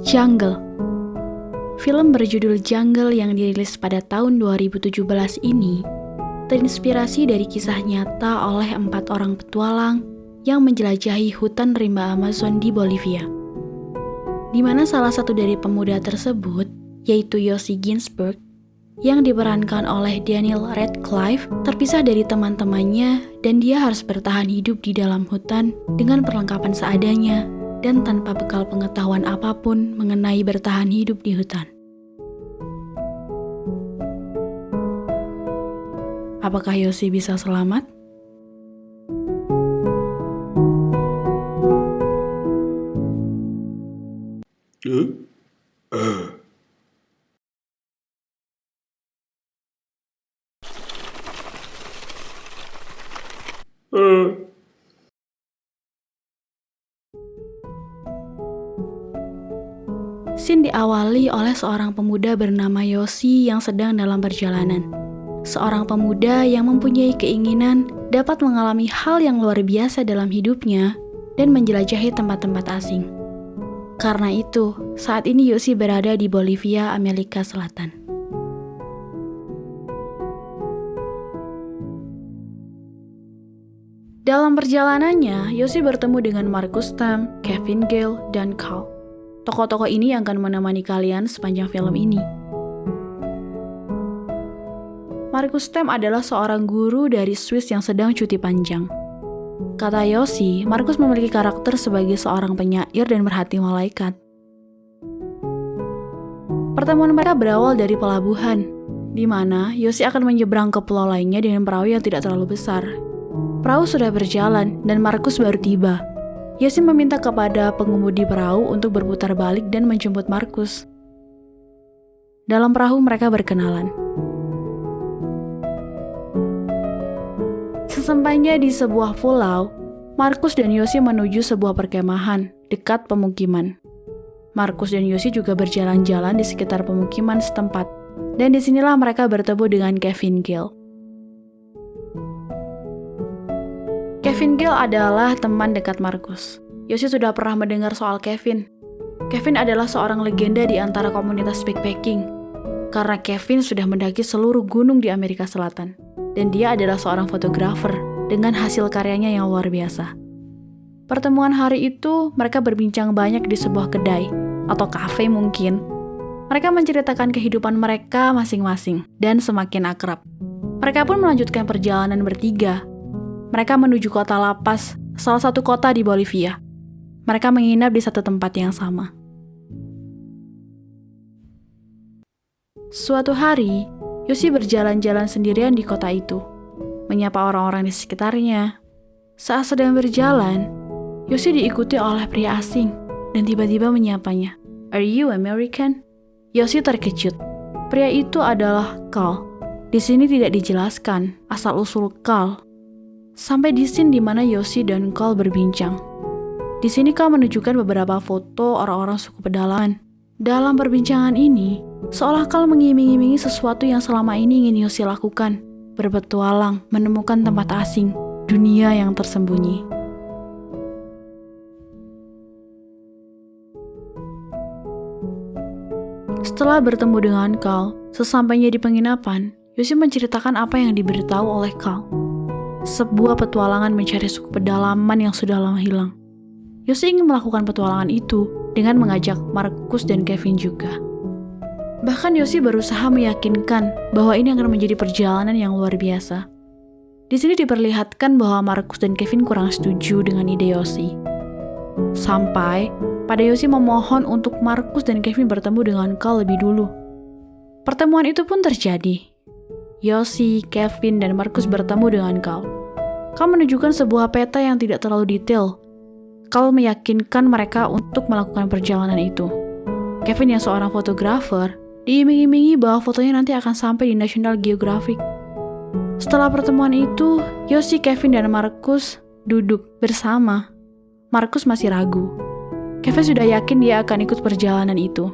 Jungle. Film berjudul Jungle yang dirilis pada tahun 2017 ini terinspirasi dari kisah nyata oleh 4 orang petualang yang menjelajahi hutan rimba Amazon di Bolivia. Di mana salah satu dari pemuda tersebut, yaitu Yossi Ginsberg, yang diperankan oleh Daniel Radcliffe, terpisah dari teman-temannya dan dia harus bertahan hidup di dalam hutan dengan perlengkapan seadanya dan tanpa bekal pengetahuan apapun mengenai bertahan hidup di hutan. Apakah Yossi bisa selamat? Scene diawali oleh seorang pemuda bernama Yossi yang sedang dalam perjalanan. Seorang pemuda yang mempunyai keinginan dapat mengalami hal yang luar biasa dalam hidupnya dan menjelajahi tempat-tempat asing. Karena itu, saat ini Yossi berada di Bolivia, Amerika Selatan. Dalam perjalanannya, Yossi bertemu dengan Marcus Stamp, Kevin Gale, dan Carl. Tokoh-tokoh ini yang akan menemani kalian sepanjang film ini. Marcus Stamp adalah seorang guru dari Swiss yang sedang cuti panjang. Kata Yossi, Marcus memiliki karakter sebagai seorang penyair dan berhati malaikat. Pertemuan mereka berawal dari pelabuhan, di mana Yossi akan menyeberang ke pulau lainnya dengan perahu yang tidak terlalu besar. Perahu sudah berjalan dan Marcus baru tiba. Yossi meminta kepada pengemudi perahu untuk berputar balik dan menjemput Marcus. Dalam perahu mereka berkenalan. Sesampainya di sebuah pulau, Marcus dan Yossi menuju sebuah perkemahan dekat pemukiman. Marcus dan Yossi juga berjalan-jalan di sekitar pemukiman setempat, dan disinilah mereka bertemu dengan Kevin Gale. Kevin Gale adalah teman dekat Marcus. Yossi sudah pernah mendengar soal Kevin. Kevin adalah seorang legenda di antara komunitas backpacking, karena Kevin sudah mendaki seluruh gunung di Amerika Selatan, dan dia adalah seorang fotografer dengan hasil karyanya yang luar biasa. Pertemuan hari itu, mereka berbincang banyak di sebuah kedai, atau kafe mungkin. Mereka menceritakan kehidupan mereka masing-masing, dan semakin akrab. Mereka pun melanjutkan perjalanan bertiga. Mereka menuju kota La Paz, salah satu kota di Bolivia. Mereka menginap di satu tempat yang sama. Suatu hari, Yossi berjalan-jalan sendirian di kota itu, menyapa orang-orang di sekitarnya. Saat sedang berjalan, Yossi diikuti oleh pria asing dan tiba-tiba menyapanya. "Are you American?" Yossi terkejut. Pria itu adalah Carl. Di sini tidak dijelaskan asal-usul Carl. Sampai di scene di mana Yossi dan Carl berbincang. Di sini Carl menunjukkan beberapa foto orang-orang suku pedalaman. Dalam perbincangan ini, seolah Carl mengiming-imingi sesuatu yang selama ini ingin Yossi lakukan, berpetualang, menemukan tempat asing, dunia yang tersembunyi. Setelah bertemu dengan Carl, sesampainya di penginapan, Yossi menceritakan apa yang diberitahu oleh Carl. Sebuah petualangan mencari suku pedalaman yang sudah lama hilang. Yossi ingin melakukan petualangan itu dengan mengajak Marcus dan Kevin juga. Bahkan Yossi berusaha meyakinkan bahwa ini akan menjadi perjalanan yang luar biasa. Di sini diperlihatkan bahwa Marcus dan Kevin kurang setuju dengan ide Yossi. Sampai pada Yossi memohon untuk Marcus dan Kevin bertemu dengan Carl lebih dulu. Pertemuan itu pun terjadi. Yossi, Kevin, dan Marcus bertemu dengan Carl. Carl menunjukkan sebuah peta yang tidak terlalu detail. Carl meyakinkan mereka untuk melakukan perjalanan itu. Kevin yang seorang fotografer, diiming-imingi bahwa fotonya nanti akan sampai di National Geographic. Setelah pertemuan itu, Yossi, Kevin, dan Marcus duduk bersama. Marcus masih ragu. Kevin sudah yakin dia akan ikut perjalanan itu.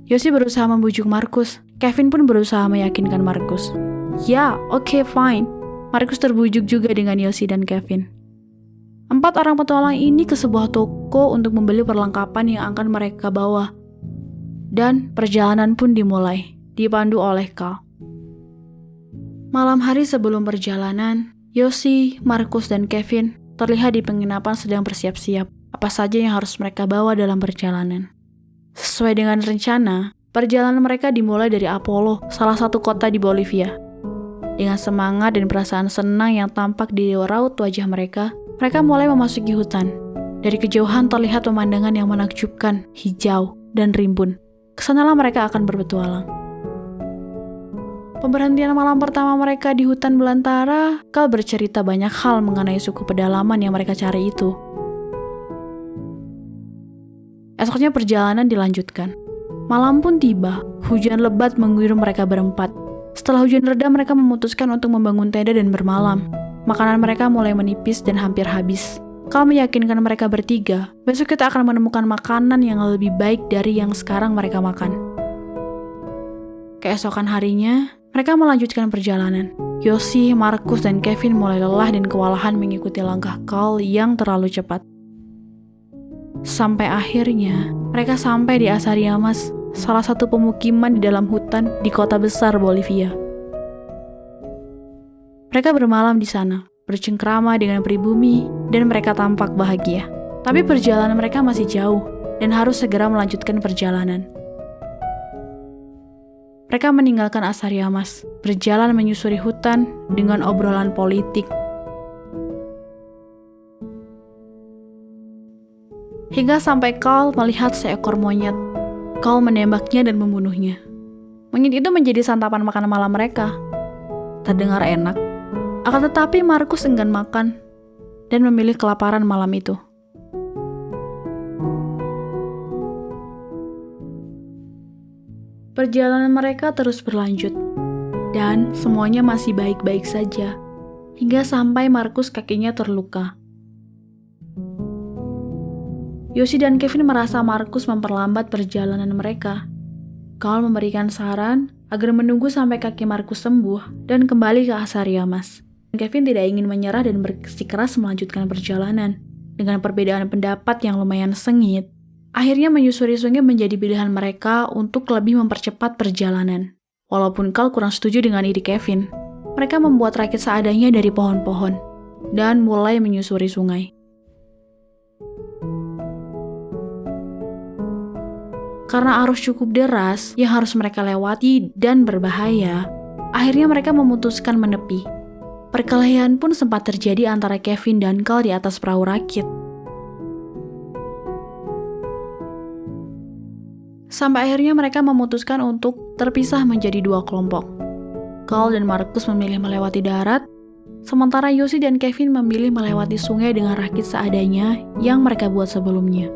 Yossi berusaha membujuk Marcus. Kevin pun berusaha meyakinkan Marcus. Ya, oke, fine. Marcus terbujuk juga dengan Yossi dan Kevin. 4 orang petualang ini ke sebuah toko untuk membeli perlengkapan yang akan mereka bawa Dan perjalanan pun dimulai, dipandu oleh Carl. Malam hari sebelum perjalanan, Yoshi, Marcus, dan Kevin terlihat di penginapan sedang bersiap-siap apa saja yang harus mereka bawa dalam perjalanan. Sesuai dengan rencana, perjalanan mereka dimulai dari Apollo, salah satu kota di Bolivia. Dengan semangat dan perasaan senang yang tampak di raut wajah mereka mulai memasuki hutan. Dari kejauhan terlihat pemandangan yang menakjubkan, hijau, dan rimbun. Kesanalah mereka akan berpetualang. Pemberhentian malam pertama mereka di hutan belantara, Carl bercerita banyak hal mengenai suku pedalaman yang mereka cari itu. Esoknya perjalanan dilanjutkan. Malam pun tiba, hujan lebat mengguyur mereka berempat. Setelah hujan reda, mereka memutuskan untuk membangun tenda dan bermalam. Makanan mereka mulai menipis dan hampir habis. Carl meyakinkan mereka bertiga, besok kita akan menemukan makanan yang lebih baik dari yang sekarang mereka makan. Keesokan harinya, mereka melanjutkan perjalanan. Yoshi, Marcus, dan Kevin mulai lelah dan kewalahan mengikuti langkah Carl yang terlalu cepat. Sampai akhirnya, mereka sampai di Asariamas, salah satu pemukiman di dalam hutan di kota besar Bolivia. Mereka bermalam di sana, bercengkrama dengan pribumi, dan mereka tampak bahagia. Tapi perjalanan mereka masih jauh, dan harus segera melanjutkan perjalanan. Mereka meninggalkan Asariamas, berjalan menyusuri hutan dengan obrolan politik. Hingga sampai Carl melihat seekor monyet. Carl menembaknya dan membunuhnya. Monyet itu menjadi santapan makan malam mereka. Terdengar enak. Akan tetapi Marcus enggan makan dan memilih kelaparan malam itu. Perjalanan mereka terus berlanjut, dan semuanya masih baik-baik saja, hingga sampai Marcus kakinya terluka. Yoshi dan Kevin merasa Marcus memperlambat perjalanan mereka. Carl memberikan saran agar menunggu sampai kaki Marcus sembuh dan kembali ke Asariamas. Kevin tidak ingin menyerah dan bersikeras melanjutkan perjalanan. Dengan perbedaan pendapat yang lumayan sengit, akhirnya menyusuri sungai menjadi pilihan mereka untuk lebih mempercepat perjalanan. Walaupun Carl kurang setuju dengan ide Kevin, mereka membuat rakit seadanya dari pohon-pohon dan mulai menyusuri sungai. Karena arus cukup deras yang harus mereka lewati dan berbahaya, akhirnya mereka memutuskan menepi. Perkelahian pun sempat terjadi antara Kevin dan Carl di atas perahu rakit. Sampai akhirnya mereka memutuskan untuk terpisah menjadi dua kelompok. Carl dan Marcus memilih melewati darat, sementara Yoshi dan Kevin memilih melewati sungai dengan rakit seadanya yang mereka buat sebelumnya.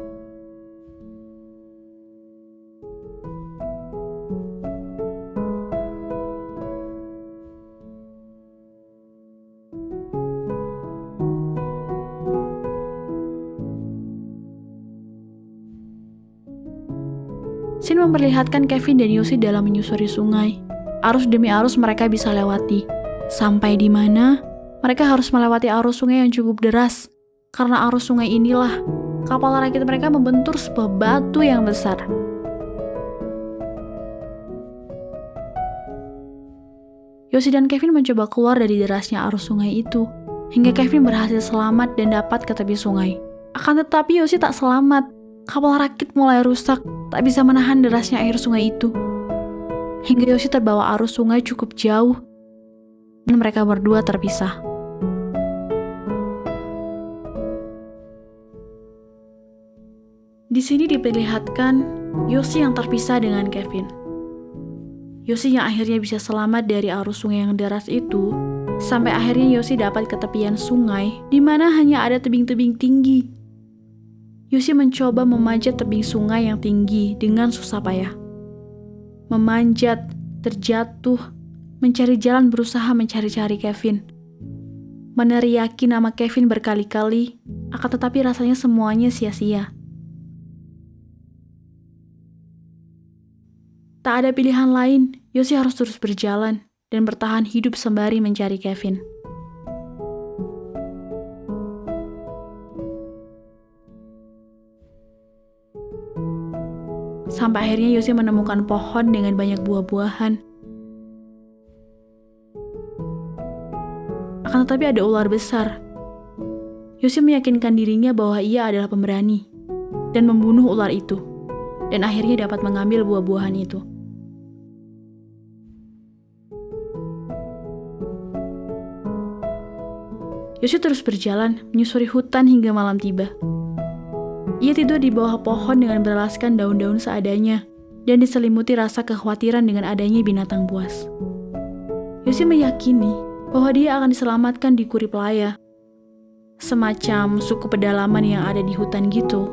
Scene memperlihatkan Kevin dan Yoshi dalam menyusuri sungai. Arus demi arus mereka bisa lewati. Sampai di mana, mereka harus melewati arus sungai yang cukup deras. Karena arus sungai inilah, kapal rakit mereka membentur sebuah batu yang besar. Yoshi dan Kevin mencoba keluar dari derasnya arus sungai itu, hingga Kevin berhasil selamat dan dapat ke tepi sungai. Akan tetapi Yoshi tak selamat. Kapal rakit mulai rusak, tak bisa menahan derasnya air sungai itu. Hingga Yoshi terbawa arus sungai cukup jauh, dan mereka berdua terpisah. Di sini diperlihatkan Yoshi yang terpisah dengan Kevin. Yoshi yang akhirnya bisa selamat dari arus sungai yang deras itu, sampai akhirnya Yoshi dapat ke tepian sungai, di mana hanya ada tebing-tebing tinggi. Yoshi mencoba memanjat tebing sungai yang tinggi dengan susah payah. Memanjat, terjatuh, mencari jalan berusaha mencari-cari Kevin. Meneriaki nama Kevin berkali-kali, akan tetapi rasanya semuanya sia-sia. Tak ada pilihan lain, Yoshi harus terus berjalan dan bertahan hidup sembari mencari Kevin. Sampai akhirnya Yoshi menemukan pohon dengan banyak buah-buahan. Akan tetapi ada ular besar. Yoshi meyakinkan dirinya bahwa ia adalah pemberani dan membunuh ular itu, dan akhirnya dapat mengambil buah-buahan itu. Yoshi terus berjalan, menyusuri hutan hingga malam tiba. Ia tidur di bawah pohon dengan beralaskan daun-daun seadanya, dan diselimuti rasa kekhawatiran dengan adanya binatang buas. Yoshi meyakini bahwa dia akan diselamatkan di Kuriplaya, semacam suku pedalaman yang ada di hutan gitu.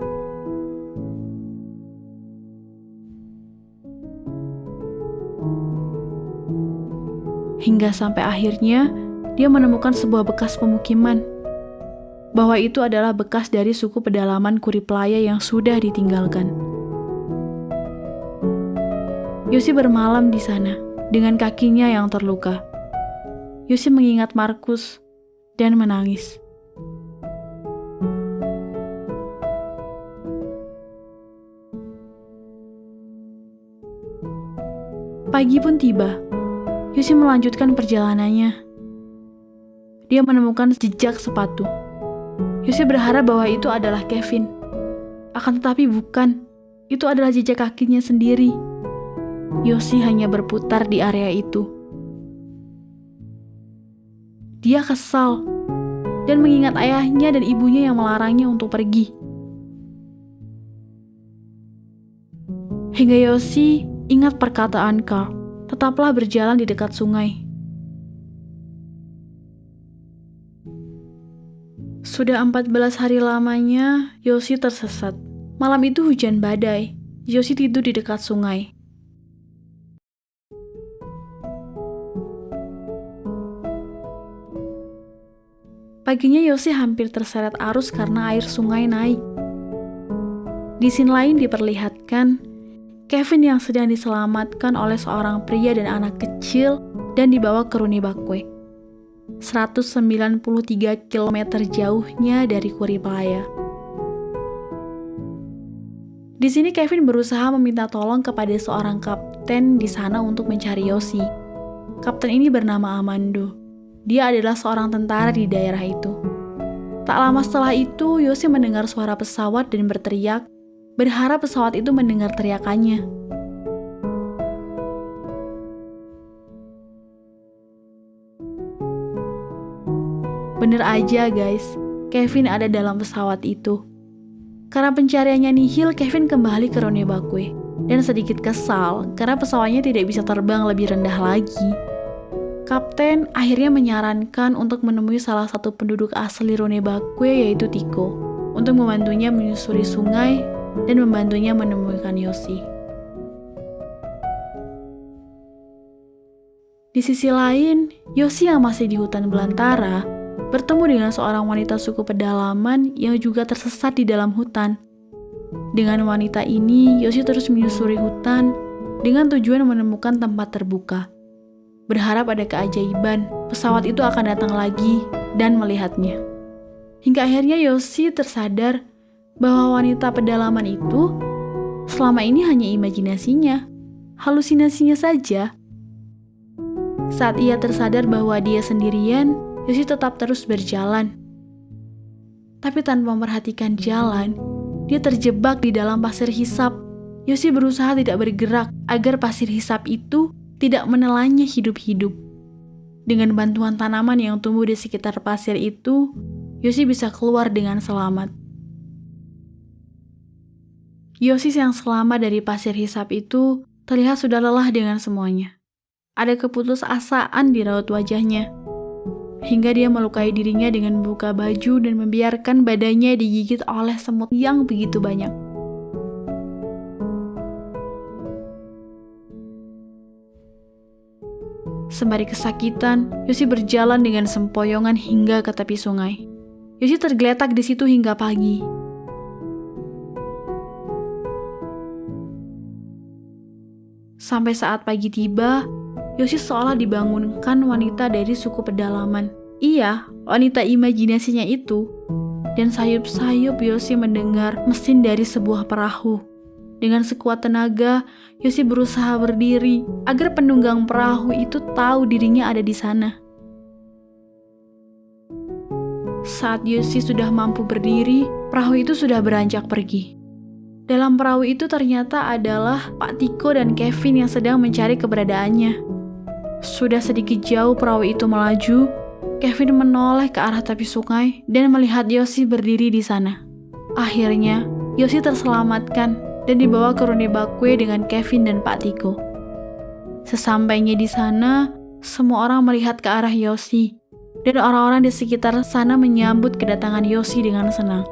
Hingga sampai akhirnya dia menemukan sebuah bekas pemukiman, bahwa itu adalah bekas dari suku pedalaman Kuriplaya yang sudah ditinggalkan. Yoshi bermalam di sana dengan kakinya yang terluka. Yoshi mengingat Markus dan menangis. Pagi pun tiba. Yoshi melanjutkan perjalanannya. Dia menemukan jejak sepatu. Yoshi berharap bahwa itu adalah Kevin. Akan tetapi bukan. Itu adalah jejak kakinya sendiri. Yoshi hanya berputar di area itu. Dia kesal dan mengingat ayahnya dan ibunya yang melarangnya untuk pergi. Hingga Yoshi ingat perkataan Carl, tetaplah berjalan di dekat sungai. Sudah 14 hari lamanya, Yoshi tersesat. Malam itu hujan badai. Yoshi tidur di dekat sungai. Paginya Yoshi hampir terseret arus karena air sungai naik. Di scene lain diperlihatkan Kevin yang sedang diselamatkan oleh seorang pria dan anak kecil dan dibawa ke Runebakwe, 193 km jauhnya dari Kuriplaya. Di sini Kevin berusaha meminta tolong kepada seorang kapten di sana untuk mencari Yoshi. Kapten ini bernama Amando. Dia adalah seorang tentara di daerah itu. Tak lama setelah itu, Yoshi mendengar suara pesawat dan berteriak, berharap pesawat itu mendengar teriakannya. Bener aja guys, Kevin ada dalam pesawat itu. Karena pencariannya nihil, Kevin kembali ke Runebakwe dan sedikit kesal karena pesawatnya tidak bisa terbang lebih rendah lagi. Kapten akhirnya menyarankan untuk menemui salah satu penduduk asli Runebakwe yaitu Tiko, untuk membantunya menyusuri sungai dan membantunya menemukan Yoshi. Di sisi lain, Yoshi yang masih di hutan belantara bertemu dengan seorang wanita suku pedalaman yang juga tersesat di dalam hutan. Dengan wanita ini, Yoshi terus menyusuri hutan dengan tujuan menemukan tempat terbuka. Berharap ada keajaiban, pesawat itu akan datang lagi dan melihatnya. Hingga akhirnya Yoshi tersadar bahwa wanita pedalaman itu selama ini hanya imajinasinya, halusinasinya saja. Saat ia tersadar bahwa dia sendirian, Yoshi tetap terus berjalan. Tapi tanpa memperhatikan jalan, dia terjebak di dalam pasir hisap. Yoshi berusaha tidak bergerak agar pasir hisap itu tidak menelannya hidup-hidup. Dengan bantuan tanaman yang tumbuh di sekitar pasir itu, Yoshi bisa keluar dengan selamat. Yoshi yang selamat dari pasir hisap itu terlihat sudah lelah dengan semuanya. Ada keputusasaan di raut wajahnya, hingga dia melukai dirinya dengan membuka baju dan membiarkan badannya digigit oleh semut yang begitu banyak. Sembari kesakitan, Yoshi berjalan dengan sempoyongan hingga ke tepi sungai. Yoshi tergeletak di situ hingga pagi. Sampai saat pagi tiba, Yoshi seolah dibangunkan wanita dari suku pedalaman. Iya, wanita imajinasinya itu. Dan sayup-sayup Yoshi mendengar mesin dari sebuah perahu. Dengan sekuat tenaga, Yosi berusaha berdiri agar penunggang perahu itu tahu dirinya ada di sana. Saat Yosi sudah mampu berdiri, perahu itu sudah beranjak pergi. Dalam perahu itu ternyata adalah Pak Tiko dan Kevin yang sedang mencari keberadaannya. Sudah sedikit jauh perahu itu melaju, Kevin menoleh ke arah tepi sungai dan melihat Yosi berdiri di sana. Akhirnya, Yosi terselamatkan dan dibawa ke Runebakwe dengan Kevin dan Pak Tiko. Sesampainya di sana, semua orang melihat ke arah Yosi, dan orang-orang di sekitar sana menyambut kedatangan Yosi dengan senang.